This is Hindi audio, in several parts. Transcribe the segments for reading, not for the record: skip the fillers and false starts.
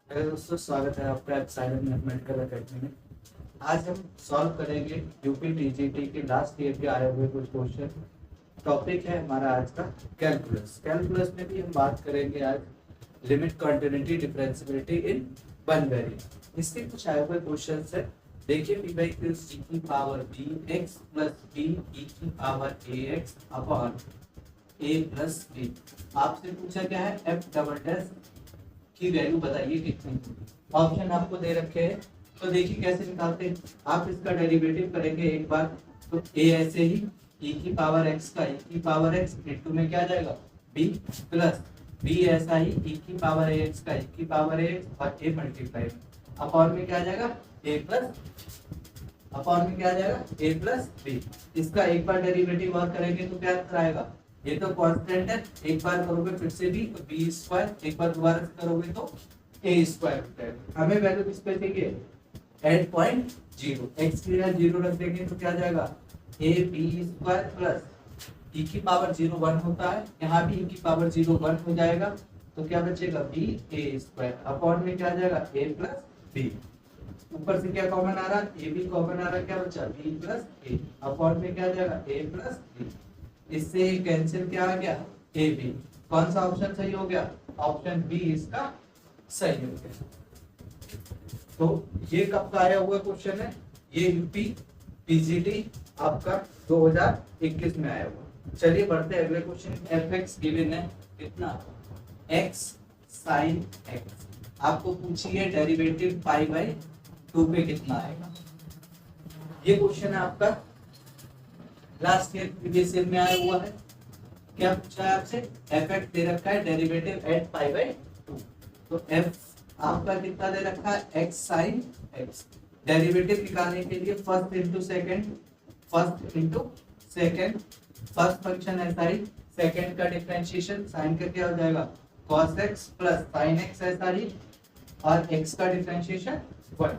हेलो दोस्तों, स्वागत है आपका साइलेंट मैथमेटिकल अकेडमी में। आज हम सॉल्व करेंगे यूपी टीजीटी के लास्ट ईयर के आए हुए कुछ क्वेश्चन। टॉपिक है हमारा आज का कैलकुलस। कैलकुलस में भी हम बात करेंगे आज limit, continuity, differentiability in one variable. इसके कुछ आए हुए क्वेश्चन है। देखिए पी बाई क्यू सी की power B X plus B E की power A X upon A plus B. आपसे पूछा क्या है, एफ डबल डैश की वैल्यू बताइए कितनी। ऑप्शन आपको दे रखे हैं, तो देखिए कैसे निकालते हैं। आप इसका डेरिवेटिव करेंगे एक बार, तो ए ऐसे ही e की पावर x का e की पावर x इंटू में क्या आ जाएगा b प्लस b ऐसा ही e की पावर ax का e की पावर ax और a मल्टीप्लाई अपॉन में क्या आ जाएगा a प्लस अपॉन में क्या आ जाएगा a प्लस b। इसका एक बार डेरिवेटिव और करेंगे तो क्या आंसर आएगा। ये तो कांस्टेंट है, एक बार करोगे फिर से भी तो बी स्क्वायर, एक बार दोबारा से करोगे तो ए स्क्वायर। हमें वैल्यू किस पे चाहिए, 8.0। एक्स की जगह 0 रख देंगे तो क्या आ जाएगा ए बी स्क्वायर प्लस ई की पावर 0 1 होता है, यहाँ भी ई की पावर 0 1 हो जाएगा, तो क्या बचेगा बी ए स्क्वायर अपॉन में क्या आ जाएगा ए प्लस बी। ऊपर से क्या कॉमन आ रहा है, ए बी कॉमन आ रहा है, क्या बचा बी प्लस ए अपॉन में क्या आ जाएगा ए प्लस बी। इससे कैंसिल क्या आ गया ए बी। कौन सा ऑप्शन सही हो गया, ऑप्शन बी इसका सही हो गया। तो ये कब का आया हुआ क्वेश्चन है, ये यूपी पीजीटी आपका 2021 में आया हुआ। चलिए बढ़ते हैं अगले क्वेश्चन। एफ एक्स गिवन है कितना, एक्स साइन एक्स। आपको पूछिए डेरिवेटिव पाई बाई 2 पे कितना आएगा। ये क्वेश्चन है आपका लास्ट ईयर प्रीवियस ईयर में आया हुआ है। क्या पूछा है आपसे, एफ एक्स दे रखा है डेरिवेटिव एट पाई बाई 2, तो एफ आपका कितना दे रखा है एक्स साइन एक्स। डेरिवेटिव निकालने के लिए first into second, first into second, first function है साइन, सेकेंड का डिफरेंशिएशन साइन का क्या हो जाएगा cos x plus sine x है सारी, और x का डिफरेंशिएशन 1।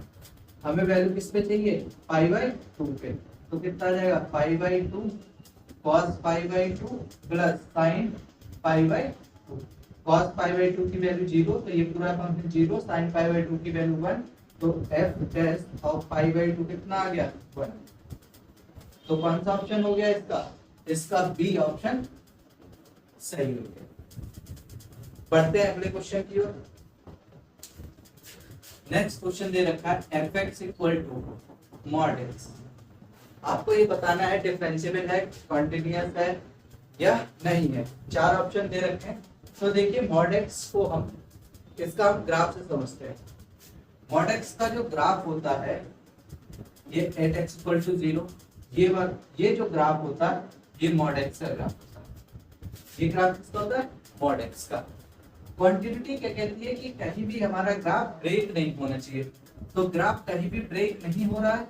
हमें वैल्यू किस पे चाहिए, पाई बाई 2 पे, तो कितना आ जाएगा pi by 2 cos pi by 2 plus sine pi by 2। cos pi by 2 की वैल्यू 0, तो ये पूरा फंक्शन 0, साइन पाई बाई 2 की वैल्यू 1, तो f dash of pi by 2 कितना आ गया 1। तो कौन सा ऑप्शन हो गया इसका, इसका बी ऑप्शन सही हो गया। बढ़ते हैं अगले क्वेश्चन की ओर। नेक्स्ट क्वेश्चन दे रखा है F X equal to mod X. आपको ये बताना है डिफरेंशिएबल है, कॉन्टिन्यूअस है या नहीं है। चार ऑप्शन दे रखे हैं। तो देखिए मॉड एक्स को हम इसका ग्राफ से समझते हैं। मॉड एक्स का जो ग्राफ होता है ये एट एक्स इक्वल टू 0, ये जो ग्राफ होता है ये मॉड एक्स का ग्राफ होता है। ये ग्राफ किसका होता है, मॉड एक्स का। क्वांटिटी क्या कहती है कि कहीं भी हमारा ग्राफ ब्रेक नहीं होना चाहिए, तो ग्राफ कहीं भी ब्रेक नहीं हो रहा है,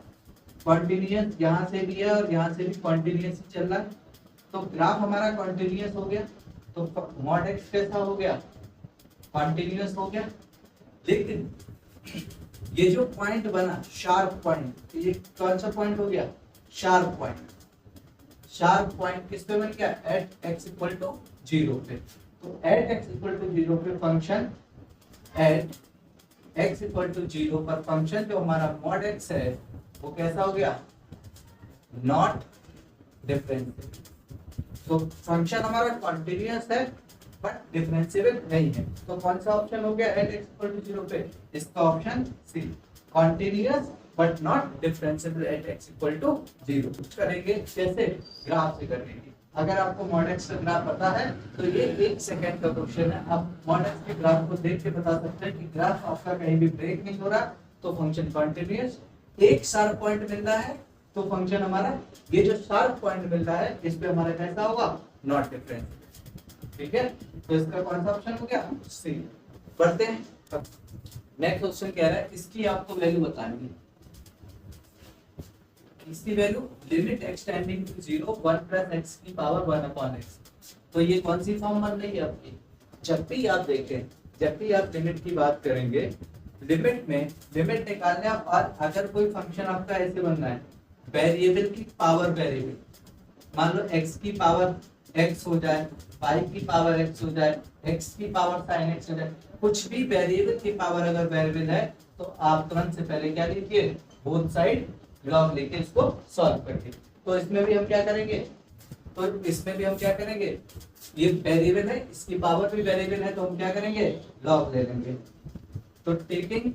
कॉन्टिन्यूअस यहाँ से भी है और यहाँ से भी कॉन्टिन्यूअस ही चल रहा है, तो ग्राफ हमारा कॉन्टिन्यूअस हो गया, तो मॉड एक्स कैसा हो गया, कॉन्टिन्यूअस हो गया। लेकिन ये जो पॉइंट बना शार्प पॉइंट, ये कौन सा पॉइंट हो गया, शार्प पॉइंट। शार्प पॉइंट किस पे बन गया, एट एक्स इक्वल टू 0 पे। तो एट एक्स इक्वल टू 0 पे function, at X equal to 0 पर फंक्शन जो हमारा मॉड एक्स है वो कैसा हो गया, नॉट डिफरेंशिएबल। तो फंक्शन हमारा कॉन्टिन्यूअस है बट डिफरेंशिएबल नहीं है। तो कौन सा ऑप्शन हो गया एट एक्स इक्वल टू 0 पे, इसका option C, continuous but not differentiable at X equal to 0। करेंगे कैसे, ग्राफ से करेंगे। अगर आपको मॉड एक्स का ग्राफ पता है तो ये 1 सेकंड का क्वेश्चन है। आप मॉड एक्स के ग्राफ को देख के बता सकते हैं कि ग्राफ आपका कहीं भी ब्रेक नहीं हो रहा, तो फंक्शन कॉन्टिन्यूअस। एक शार्प पॉइंट मिल रहा है तो फंक्शन हमारा, ये जो शार्प पॉइंट मिल रहा है इस पे हमारा कैसा होगा, नॉट डिफरेंट। ठीक है, तो इसका कौन सा ऑप्शन हो गया, सी। बढ़ते हैं नेक्स्ट क्वेश्चन कह रहा है इसकी आपको वैल्यू बतानी है। इसकी value limit X tending to 0 1 plus X की पावर 1 अपॉन एक्स। तो ये कौन सी फॉर्म बन रही है आपकी, जब भी आप देखें, जब भी आप लिमिट की बात करेंगे, लिमिट में लिमिट निकालने आप, और अगर कोई फंक्शन आपका ऐसे बन रहा है, वेरिएबल की पावर वेरिएबल, मान लो x की पावर x हो जाए, y की पावर x हो जाए, x की पावर sin x हो जाए, कुछ भी वेरिएबल की पावर अगर वेरिएबल है तो आप तुरंत से पहले क्या लिखिए, बोथ साइड लॉग लेके इसको सॉल्व करिए। तो इसमें भी हम क्या करेंगे, ये वेरिएबल है, इसकी पावर भी वेरिएबल है, तो हम क्या करेंगे, लॉग ले लेंगे। तो टेकिंग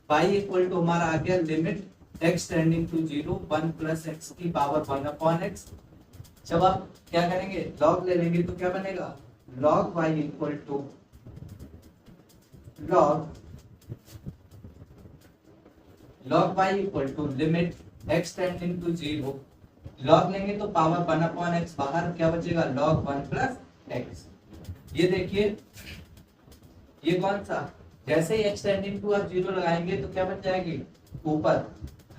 y इक्वल टू हमारा आ गया limit x tending to 0 1 plus x की पावर 1 अपॉन x। जब आप क्या करेंगे, लॉग ले लेंगे तो क्या बनेगा, log y equal to log y equal to limit x tending to 0, log लेंगे तो पावर 1 अपॉन x, बाहर क्या बचेगा, log 1 प्लस x। ये देखिए ये कौन सा, जैसे ही x टेंडिंग टू आप 0 लगाएंगे तो क्या बन जाएगी, ऊपर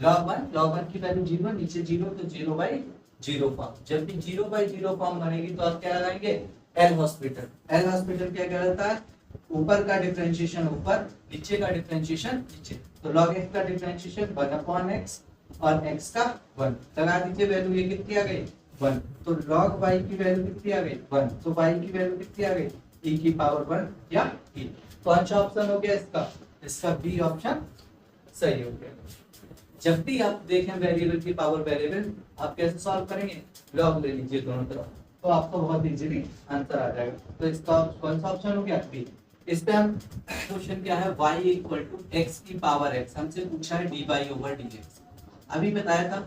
log 1 की वैल्यू 0, नीचे 0, तो 0/0 फॉर्म। जब भी 0/0 फॉर्म बनेगी तो आप क्या लगाएंगे, एल हॉस्पिटल क्या कहलाता है, ऊपर का डिफरेंशिएशन ऊपर, नीचे का डिफरेंशिएशन नीचे। तो log x का डिफरेंशिएशन 1 अपॉन x और x का 1 लगा दीजिए, वैल्यू ये कितनी आ गई, 1। तो log y की वैल्यू कितनी आ गई, 1। तो y की वैल्यू कितनी आ गई, e की पावर 1 या e। कौन सा ऑप्शन हो गया इसका बी ऑप्शन सही हो गया। जब भी आप देखें वेरिएबल की पावर वेरिएबल, आप कैसे सॉल्व करेंगे, लॉग ले लीजिए दोनों तरफ, तो आपको बहुत इजीली आंसर आ जाएगा। तो इसका कौन सा ऑप्शन हो गया, बी। इस पे हम क्वेश्चन क्या है, y इक्वल टू x की पावर x, हमसे पूछा है dy/dx। अभी बताया था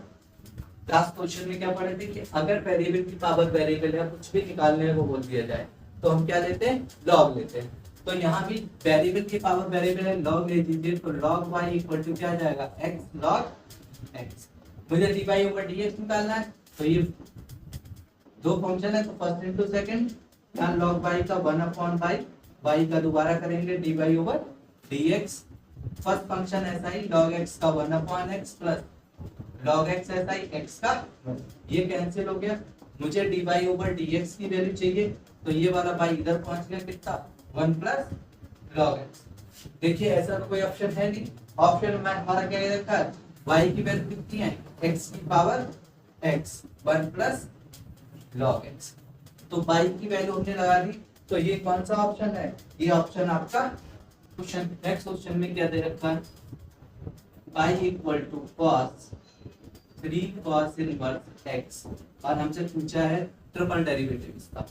लास्ट क्वेश्चन में क्या पढ़े थे कि अगर वेरिएबल की पावर वेरिएबल है, कुछ भी निकालने है वो बोल दिया जाए, तो हम क्या लेते हैं, लॉग लेते हैं। तो यहाँ भी वेरिएबल की पावर वेरिएबल है, लॉग ले दीजिए, तो log y इक्वल टू क्या आ जाएगा, x log x। मुझे dy/dx निकालना है, तो ये दो फंक्शन है, तो फर्स्ट इनटू सेकंड, यहाँ log y का 1 अपॉन y का दोबारा करेंगे dy/dx। फर्स्ट फंक्शन ऐसा ही log x का 1 upon x plus log x ऐसा ही x का 1, ये कैंसिल हो गया। मुझे dy/dx की वैल्यू चाहिए, तो ये वाला y इधर पहुंच गया, कितना, 1 प्लस log x। देखिए ऐसा तो कोई ऑप्शन है नहीं, ऑप्शन में हमारा क्या रखा है, y की वैल्यू कितनी है, x की power x 1 plus log x। तो y की वैल्यू हमने लगा दी, तो ये कौन सा ऑप्शन है, ये ऑप्शन आपका क्वेश्चन। नेक्स्ट क्वेश्चन में क्या दे रखा है, y equal to cos 3 cos inverse x, और हमसे पूछा है ट्रिपल डेरिवेटिव इसका,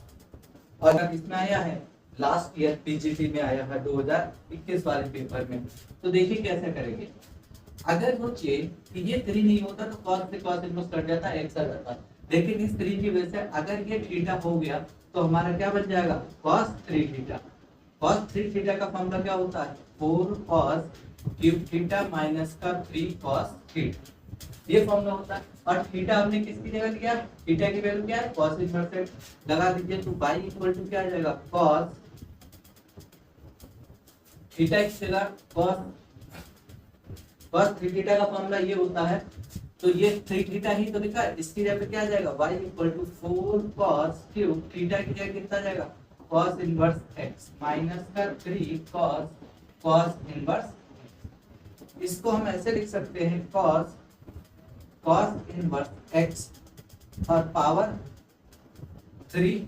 और अब इसमें आया है लास्ट ईयर पीजीटी में आया है 2021 वाले पेपर में। तो देखिए कैसे करेंगे, अगर वो चेन कि ये 3 नहीं होता तो cos से cos इनवर्स कट जाता x आ जाता, लेकिन इस 3 की वजह से अगर ये थीटा हो गया तो हमारा क्या बन जाएगा, cos 3 थीटा। cos 3 थीटा का फॉर्मूला क्या होता है, 4 cos क्यूब थीटा माइनस का 3 cos थीटा, ये फॉर्मूला होता है। और थीटा हमने किसकी जगह लिया, थीटा की वैल्यू क्या है, cos इनवर्स लगा दीजिए, तो y इक्वल टू क्या आ जाएगा, cos थीटा की जगह cos 3 थीटा का फॉर्मूला ये होता है, तो ये 3 थीटा ही तो लिखा है, इसकी जगह पे क्या आ जाएगा, y equal to 4 cos cube theta की जगह कितना जाएगा, cos इनवर्स x माइनस का 3 cos इनवर्स। इसको हम ऐसे लिख सकते हैं, cos इनवर्स x और पावर 3,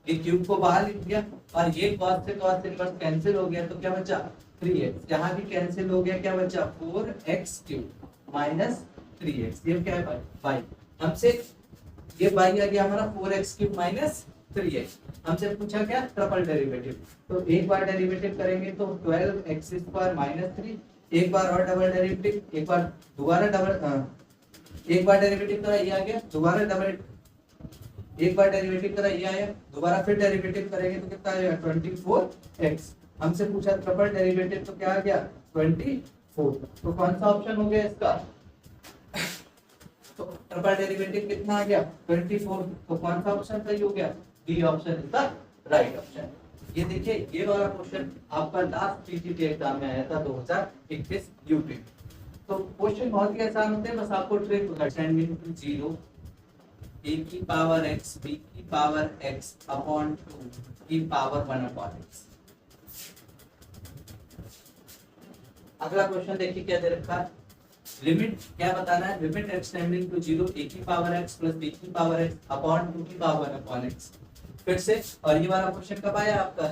ये क्यूब को बाहर लिख दिया, और ये cos से cos इनवर्स कैंसिल हो गया, तो क्या बचा, 3x, यहाँ भी कैंसिल हो गया, क्या बचा, 4x क्यूब माइनस 3x, ये क्या है y। हमसे ये y आ गया हमारा 4x क्यूब माइनस 3x। हमसे पूछा क्या, ट्रिपल डेरिवेटिव, तो एक बार डेरिवेटिव करेंगे तो 12x स्क्वायर माइनस 3, एक बार और डबल डेरिवेटिव, एक बार दोबारा डबल, एक बार डेरिवेटिव करा ये आ गया, दोबारा डबल, एक बार डेरिवेटिव करा ये आया, दोबारा फिर डेरिवेटिव करेंगे तो कितना आएगा, 24x। हमसे पूछा ट्रिपल डेरिवेटिव, तो क्या आ गया, 24। तो कौन सा ऑप्शन हो गया इसका, तो ट्रिपल डेरिवेटिव कितना आ गया, 24। तो कौन सा ऑप्शन सही हो गया, D option is the right option. ये देखिए ये वाला क्वेश्चन आपका लास्ट पीजीटी एग्जाम में आया था 2021 यूपी। तो क्वेश्चन बहुत ही आसान होते हैं, बस आपको ट्रिक टेंडिंग टू 0 a की पावर x b की पावर x अपॉन 2 की पावर 1 अपॉन x। अगला क्वेश्चन देखिए क्या दे रखा है, लिमिट क्या बताना है, limit x tending to 0 a की पावर x प्लस b की पावर x अपॉन 2 की पावर 1 अपॉन x। फिर से, और ये वाला क्वेश्चन कब आया आपका,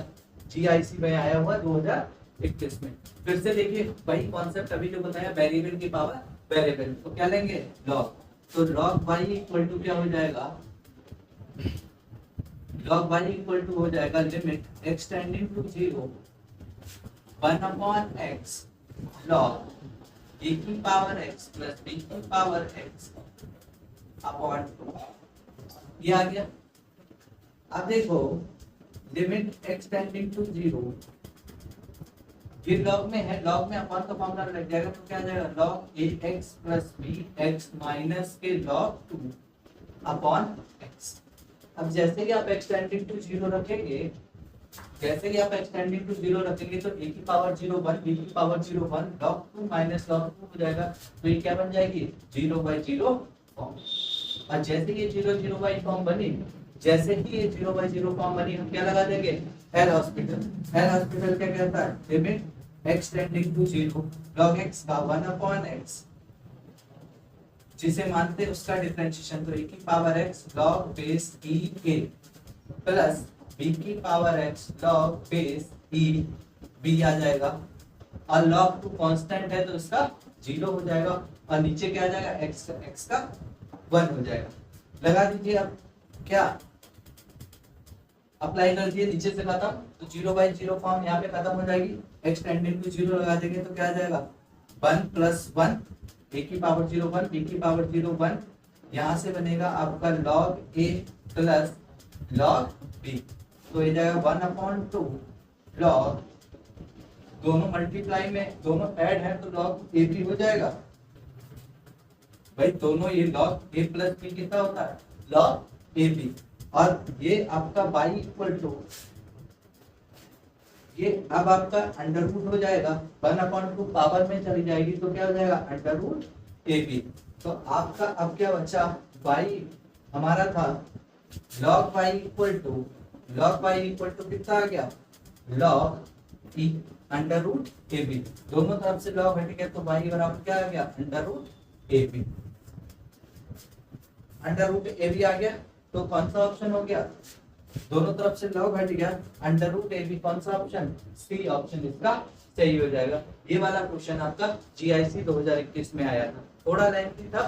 जीआईसी में आया हुआ 2021 में। फिर से देखिए वही कॉन्सेप्ट अभी जो बताया, वेरिएबल की पावर वेरिएबल, तो क्या लेंगे लॉग, तो लॉग वाई इक्वल टू क्या हो जाएगा, लॉग वाई इक्वल टू हो जाएगा limit x tending to 0 1 upon x log a की पावर एक्स प्लस बी की पावर एक्स अपॉन 2, ये आ गया। अब देखो लिमिट एक्स टेंडिंग टू 0, ये लॉग में है, लॉग में अपॉन का फॉर्मूला लग जाएगा, तो क्या आ जाएगा log a x plus b x minus के लॉग 2 अपॉन एक्स। अब जैसे ही आप एक्स टेंडिंग टू 0 रखेंगे, जैसे ही आप एक्स टेंडिंग टू 0 रखेंगे तो ए की पावर 0 1 बी की पावर 0 1 log 2 माइनस log 2 हो जाएगा, तो ये क्या बन जाएगी 0/0 फॉर्म। और जैसे ये 0/0 फॉर्म बनी, जैसे ही ये 0/0 फॉर्म बनी, हम क्या लगा देंगे एल हॉस्पिटल। एल हॉस्पिटल क्या कहता है, limit x tending to 0 log x का 1 अपॉन x, जिसे मानते हैं उसका डिफरेंशिएशन, तो e की power x log base e a plus b की power x log base e b आ जाएगा, और log 2 कांस्टेंट है तो इसका 0 हो जाएगा, और नीचे क्या आ जाएगा x का 1 हो जाएगा। लगा दीजिए, अब क्या अप्लाई कर दिए, नीचे से खत्म, तो 0/0 फॉर्म यहाँ पे खत्म हो जाएगी, x टेंडिंग टू 0 लगा देंगे तो क्या आ जाएगा 1 प्लस 1 a की पावर 0 1 b की पावर 0 1, यहाँ से बनेगा आपका log a plus log b, तो ये जाएगा 1 अपॉन 2 log, दोनों मल्टीप्लाई में दोनों ऐड है तो log a b हो जाएगा भाई, दोनों ये log a प्लस b कितना होता है log a b, और ये आपका y इक्वल टू, ये अब आपका अंडर रूट हो जाएगा 1 अपॉन 2 पावर में चली जाएगी तो क्या हो जाएगा अंडर रूट ए बी। तो आपका अब क्या बचा, y हमारा था log y equal to, log y equal to कितना आ गया log e अंडर रूट ए बी, दोनों तरफ से log हट गया तो y बराबर क्या आ गया अंडर रूट ए बी, अंडर रूट ए बी आ गया। तो कौन सा ऑप्शन हो गया, दोनों तरफ से log हट गया, अंडर रूट ए बी, कौन सा ऑप्शन सी ऑप्शन इसका सही हो जाएगा। ये वाला क्वेश्चन आपका जीआईसी 2021 में आया था, थोड़ा लेंथी था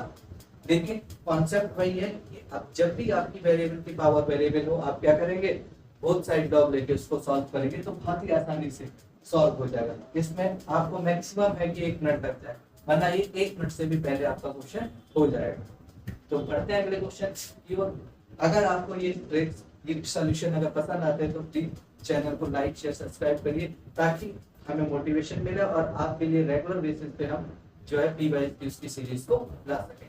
लेकिन कॉन्सेप्ट वही है कि अब जब भी आपकी वेरिएबल की पावर वेरिएबल हो, आप क्या करेंगे बोथ साइड लॉग लेके उसको सॉल्व करेंगे तो बहुत ही आसानी से सॉल्व हो जाएगा। इसमें आपको मैक्सिमम है कि 1 मिनट लग जाए, वरना ये 1 मिनट से भी पहले आपका क्वेश्चन हो जाएगा। तो बढ़ते हैं अगले क्वेश्चन की ओर। अगर आपको ये ट्रिक्स, ये सॉल्यूशन अगर पसंद आते हैं तो प्लीज चैनल को लाइक शेयर सब्सक्राइब करिए, ताकि हमें मोटिवेशन मिले और आपके लिए रेगुलर बेसिस पे हम जो है p/q की सीरीज को ला सकें।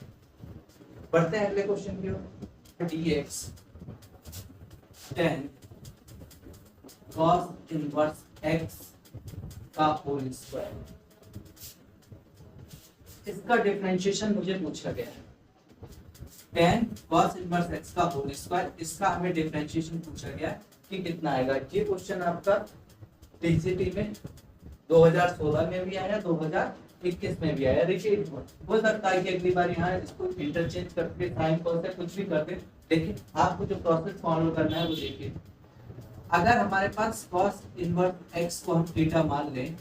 बढ़ते हैं अगले क्वेश्चन की ओर। dx tan cos inverse x का होल स्क्वायर, इसका डिफरेंशिएशन मुझे पूछा गया है। tan cos इनवर्स x का होल स्क्वायर, इसका हमें डिफरेंशिएशन पूछा गया है कि कितना आएगा। ये क्वेश्चन आपका टीजीटी में 2016 में भी आया, 2021 में भी आया। देखिए हो सकता है कि अगली बार यहाँ इसको इंटरचेंज करके साइन कॉस से कुछ भी कर दे, लेकिन आपको जो प्रोसेस फॉलो करना है वो देखिए। अगर हमारे पास cos इनवर्स x को हम थीटा मान लें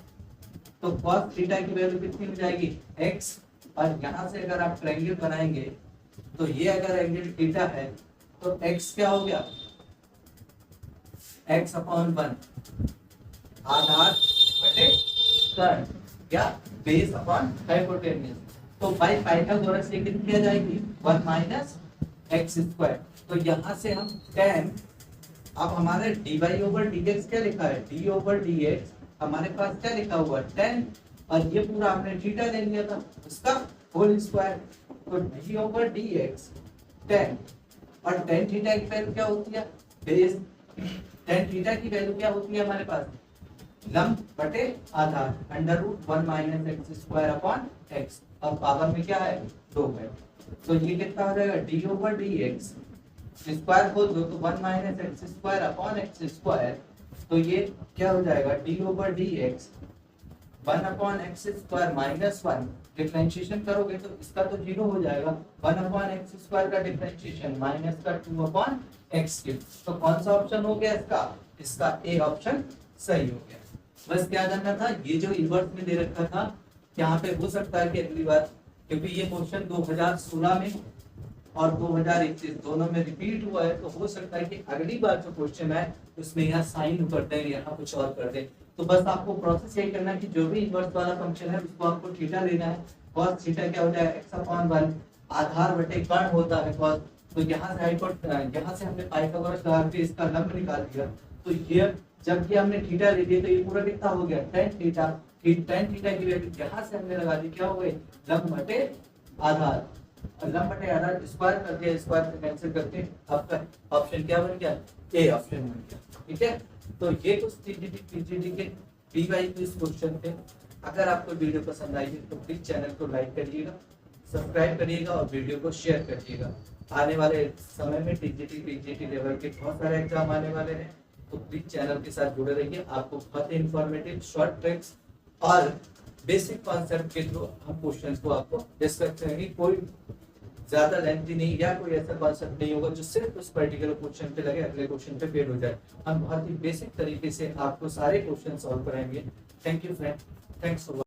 तो cos थीटा की वैल्यू कितनी हो जाएगी x, और यहाँ से अगर आप ट्रायंगल बनाएंगे तो ये अगर एंगल थीटा है तो x क्या हो गया x अपॉन 1 आधार बटे कर्ण या बेस अपॉन हाइपोटेन्यूज, तो बाय पाइथागोरस ये कितनी आ जाएगी 1 माइनस एक्स स्क्वायर। तो यहाँ से हम tan, अब हमारे dy ओवर dx क्या लिखा है d ओवर dx, हमारे पास क्या लिखा हुआ है tan, और ये पूरा हमने थीटा ले लिया था इसका होल स्क्वायर, तो d ओवर dx tan, और tan थीटा की वैल्यू क्या होती है बेस, tan थीटा की वैल्यू क्या होती है हमारे पास लंब बटे आधार under root 1 minus x square upon x, और पावर में क्या है 2 है, तो ये कितना हो जाएगा d ओवर dx स्क्वायर को दो तो 1 minus x square upon x square, तो ये क्या हो जाएगा d over dx 1 upon x square minus 1, differentiation करोगे तो इसका तो 0 हो जाएगा, 1 अपॉन एक्स स्क्वायर का डिफरेंशिएशन माइनस का 2 अपॉन एक्स क्यूब, तो कौन सा ऑप्शन हो गया इसका, इसका ए ऑप्शन सही हो गया। बस क्या करना था, ये जो इन्वर्स में दे रखा था यहाँ पे हो सकता है कि अगली बार, क्योंकि ये क्वेश्चन 2016 में और 2021 दोनों में रिपीट हुआ है, तो हो सकता है कि अगली बार जो क्वेश्चन है उसमें यहाँ साइन कर दें, यहाँ कुछ और कर दें। तो बस आपको प्रोसेस यही करना है कि जो भी इन्वर्स वाला फंक्शन है उसको आपको थीटा लेना है। cos थीटा क्या हो जाएगा, x/1 आधार बटे कर्ण होता है cos। तो यहाँ से यहाँ से हमने पाइथागोरस लगा के इसका लंब निकाल दिया। तो ये जब ये हमने थीटा ले लिया तो ये पूरा कितना हो गया, tan थीटा। tan थीटा की वैल्यू यहाँ से हमने लगा दी, क्या हो गई, लंब बटे आधार। लंब बटे आधार स्क्वायर कर दिया, स्क्वायर से कैंसिल करके आपका ऑप्शन क्या बन गया, ए ऑप्शन बन गया। ठीक है, तो ये कुछ टीजीटी के पीवाई क्विज क्वेश्चन थे। अगर आपको वीडियो पसंद आई है तो प्लीज चैनल को लाइक करिएगा, सब्सक्राइब करिएगा और वीडियो को शेयर करिएगा। आने वाले समय में टीजीटी पीजीटी लेवल के बहुत सारे एग्जाम आने वाले हैं, तो प्लीज चैनल के साथ जुड़े रहिए। आपको बहुत इंफॉर्मेटिव शॉर्ट ट्रिक्स और बेसिक कॉन्सेप्ट के थ्रू हम क्वेश्चन को आपको डिस्कस करेंगे। कोई ज्यादा लेंथी नहीं या कोई ऐसा कॉन्सेप्ट नहीं होगा जो सिर्फ उस पर्टिकुलर क्वेश्चन पे लगे, अगले क्वेश्चन पे फेल हो जाए। हम बहुत ही बेसिक तरीके से आपको सारे क्वेश्चन सॉल्व कराएंगे। Thank you friend, thanks for